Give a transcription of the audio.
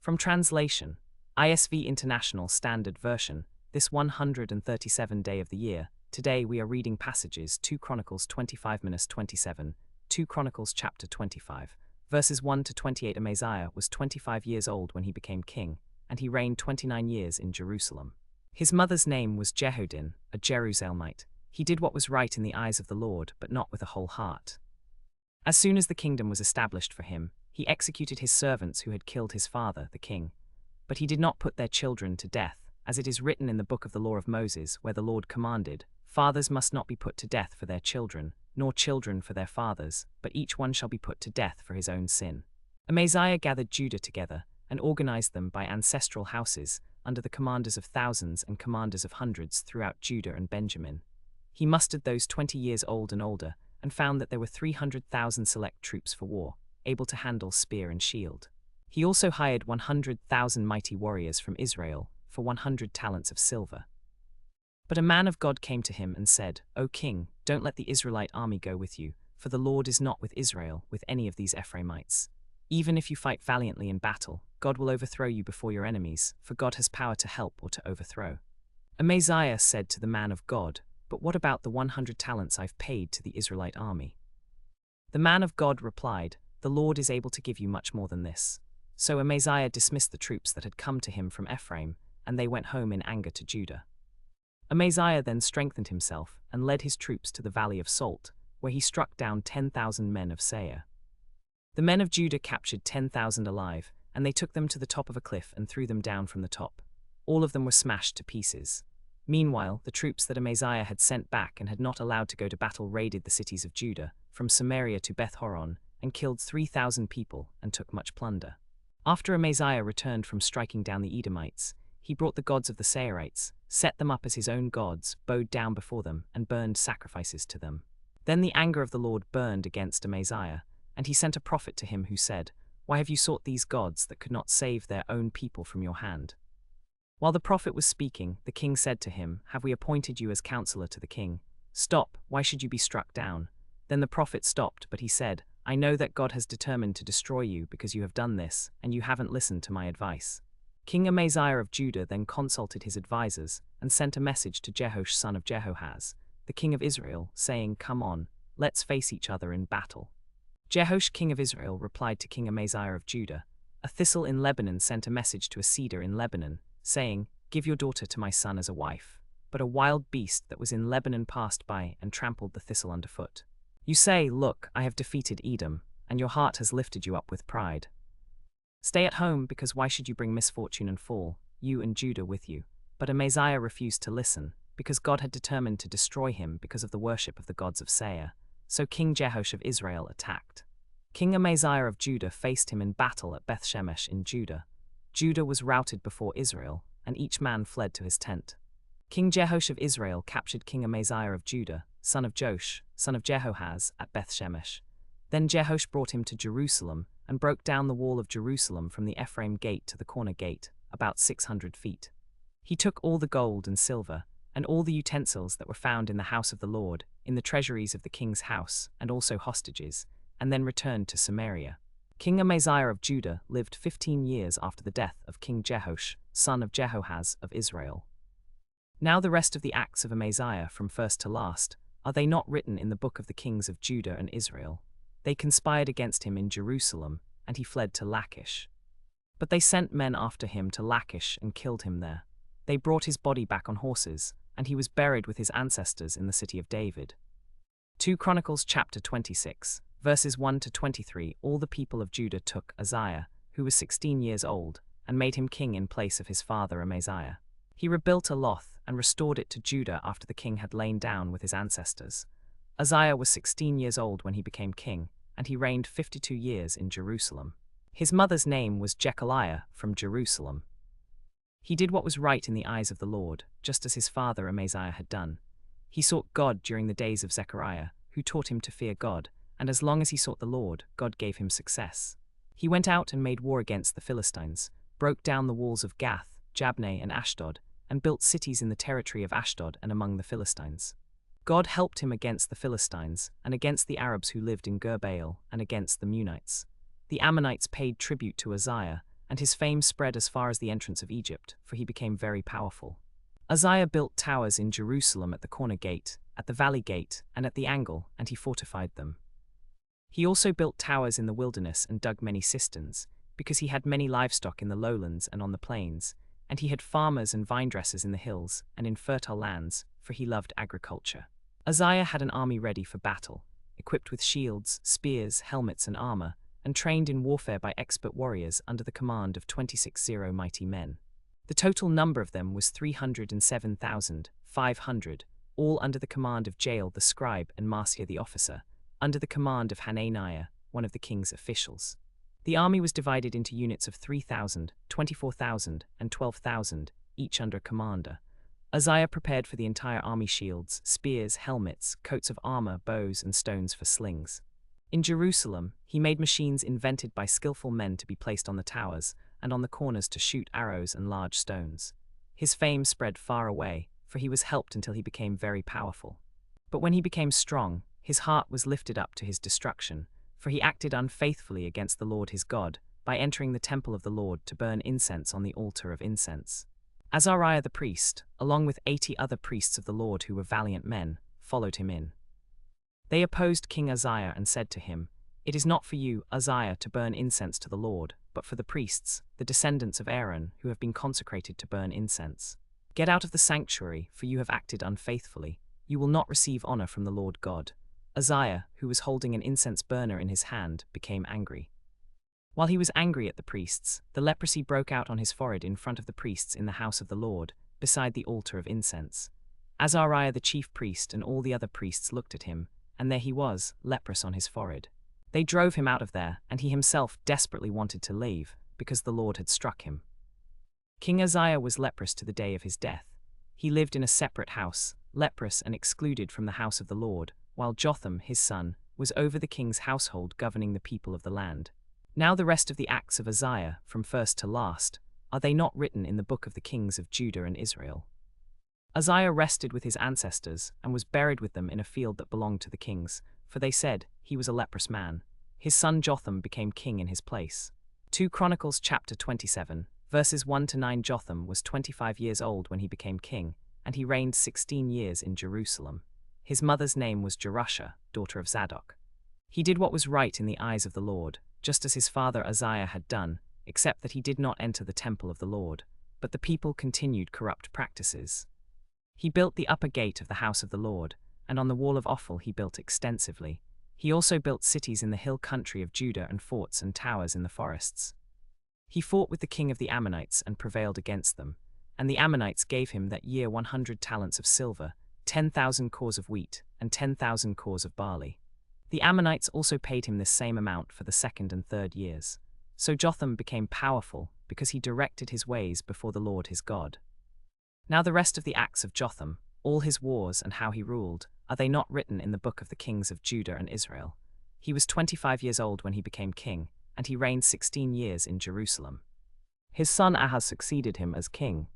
From translation, ISV International Standard Version, this 137th day of the year, today we are reading passages 2 Chronicles 25-27, 2 Chronicles chapter 25, verses 1 to 28. Amaziah was 25 years old when he became king, and he reigned 29 years in Jerusalem. His mother's name was Jehoaddin, a Jerusalemite. He did what was right in the eyes of the Lord, but not with a whole heart. As soon as the kingdom was established for him, he executed his servants who had killed his father, the king. But he did not put their children to death, as it is written in the book of the law of Moses, where the Lord commanded, "Fathers must not be put to death for their children, nor children for their fathers, but each one shall be put to death for his own sin." Amaziah gathered Judah together and organized them by ancestral houses, under the commanders of thousands and commanders of hundreds throughout Judah and Benjamin. He mustered those 20 years old and older, and found that there were 300,000 select troops for war, able to handle spear and shield. He also hired 100,000 mighty warriors from Israel for 100 talents of silver. But a man of God came to him and said, "O king, don't let the Israelite army go with you, for the Lord is not with Israel, with any of these Ephraimites. Even if you fight valiantly in battle, God will overthrow you before your enemies, for God has power to help or to overthrow." Amaziah said to the man of God, "But what about the 100 talents I've paid to the Israelite army?" The man of God replied, "The Lord is able to give you much more than this." So Amaziah dismissed the troops that had come to him from Ephraim, and they went home in anger to Judah. Amaziah then strengthened himself and led his troops to the valley of Salt, where he struck down 10,000 men of Seir. The men of Judah captured 10,000 alive, and they took them to the top of a cliff and threw them down from the top. All of them were smashed to pieces. Meanwhile, the troops that Amaziah had sent back and had not allowed to go to battle raided the cities of Judah, from Samaria to Beth-horon, and killed 3,000 people and took much plunder. After Amaziah returned from striking down the Edomites, he brought the gods of the Seirites, set them up as his own gods, bowed down before them, and burned sacrifices to them. Then the anger of the Lord burned against Amaziah, and he sent a prophet to him who said, "Why have you sought these gods that could not save their own people from your hand?" While the prophet was speaking, the king said to him, "Have we appointed you as counselor to the king? Stop, why should you be struck down?" Then the prophet stopped, but he said, "I know that God has determined to destroy you because you have done this, and you haven't listened to my advice." King Amaziah of Judah then consulted his advisers and sent a message to Jehoash son of Jehoahaz, the king of Israel, saying, "Come on, let's face each other in battle." Jehoash king of Israel replied to King Amaziah of Judah, "A thistle in Lebanon sent a message to a cedar in Lebanon, saying, 'Give your daughter to my son as a wife.' But a wild beast that was in Lebanon passed by and trampled the thistle underfoot. You say, 'Look, I have defeated Edom,' and your heart has lifted you up with pride. Stay at home, because why should you bring misfortune and fall, you and Judah with you?" But Amaziah refused to listen, because God had determined to destroy him because of the worship of the gods of Seir. So King Jehoash of Israel attacked. King Amaziah of Judah faced him in battle at Beth-shemesh in Judah. Judah was routed before Israel, and each man fled to his tent. King Jehoash of Israel captured King Amaziah of Judah, son of Joash, son of Jehoahaz, at Beth-shemesh. Then Jehoash brought him to Jerusalem and broke down the wall of Jerusalem from the Ephraim gate to the corner gate, about 600 feet. He took all the gold and silver, and all the utensils that were found in the house of the Lord, in the treasuries of the king's house, and also hostages, and then returned to Samaria. King Amaziah of Judah lived 15 years after the death of King Jehoash, son of Jehoahaz of Israel. Now the rest of the acts of Amaziah from first to last, are they not written in the book of the kings of Judah and Israel? They conspired against him in Jerusalem, and he fled to Lachish. But they sent men after him to Lachish and killed him there. They brought his body back on horses, and he was buried with his ancestors in the city of David. 2 Chronicles chapter 26, verses 1 to 23. All the people of Judah took Uzziah, who was 16 years old, and made him king in place of his father Amaziah. He rebuilt Aloth and restored it to Judah after the king had lain down with his ancestors. Uzziah was 16 years old when he became king, and he reigned 52 years in Jerusalem. His mother's name was Jechaliah from Jerusalem. He did what was right in the eyes of the Lord, just as his father Amaziah had done. He sought God during the days of Zechariah, who taught him to fear God, and as long as he sought the Lord, God gave him success. He went out and made war against the Philistines, broke down the walls of Gath, Jabneh, and Ashdod, and built cities in the territory of Ashdod and among the Philistines. God helped him against the Philistines, and against the Arabs who lived in Gur Baal, and against the Munites. The Ammonites paid tribute to Uzziah, and his fame spread as far as the entrance of Egypt, for he became very powerful. Uzziah built towers in Jerusalem at the corner gate, at the valley gate, and at the angle, and he fortified them. He also built towers in the wilderness and dug many cisterns, because he had many livestock in the lowlands and on the plains, and he had farmers and vine-dressers in the hills and in fertile lands, for he loved agriculture. Uzziah had an army ready for battle, equipped with shields, spears, helmets, and armor, and trained in warfare by expert warriors under the command of 26,000 mighty men. The total number of them was 307,500, all under the command of Jael the scribe and Maaseiah the officer, under the command of Hananiah, one of the king's officials. The army was divided into units of 3,000, 24,000, and 12,000, each under a commander. Uzziah prepared for the entire army shields, spears, helmets, coats of armor, bows, and stones for slings. In Jerusalem, he made machines invented by skillful men to be placed on the towers and on the corners to shoot arrows and large stones. His fame spread far away, for he was helped until he became very powerful. But when he became strong, his heart was lifted up to his destruction, for he acted unfaithfully against the Lord his God, by entering the temple of the Lord to burn incense on the altar of incense. Azariah the priest, along with 80 other priests of the Lord who were valiant men, followed him in. They opposed King Uzziah and said to him, "It is not for you, Uzziah, to burn incense to the Lord, but for the priests, the descendants of Aaron, who have been consecrated to burn incense. Get out of the sanctuary, for you have acted unfaithfully. You will not receive honor from the Lord God." Uzziah, who was holding an incense burner in his hand, became angry. While he was angry at the priests, the leprosy broke out on his forehead in front of the priests in the house of the Lord, beside the altar of incense. Azariah the chief priest and all the other priests looked at him, and there he was, leprous on his forehead. They drove him out of there, and he himself desperately wanted to leave, because the Lord had struck him. King Uzziah was leprous to the day of his death. He lived in a separate house, leprous and excluded from the house of the Lord, while Jotham, his son, was over the king's household governing the people of the land. Now the rest of the acts of Uzziah, from first to last, are they not written in the book of the kings of Judah and Israel? Uzziah rested with his ancestors and was buried with them in a field that belonged to the kings, for they said, he was a leprous man. His son Jotham became king in his place. 2 Chronicles chapter 27, verses 1-9. Jotham was 25 years old when he became king, and he reigned 16 years in Jerusalem. His mother's name was Jehoash, daughter of Zadok. He did what was right in the eyes of the Lord, just as his father Uzziah had done, except that he did not enter the temple of the Lord, but the people continued corrupt practices. He built the upper gate of the house of the Lord, and on the wall of Ophel he built extensively. He also built cities in the hill country of Judah and forts and towers in the forests. He fought with the king of the Ammonites and prevailed against them, and the Ammonites gave him that year 100 talents of silver, 10,000 cors of wheat, and 10,000 cors of barley. The Ammonites also paid him this same amount for the second and third years. So Jotham became powerful, because he directed his ways before the Lord his God. Now the rest of the acts of Jotham, all his wars and how he ruled, are they not written in the book of the kings of Judah and Israel? He was 25 years old when he became king, and he reigned 16 years in Jerusalem. His son Ahaz succeeded him as king,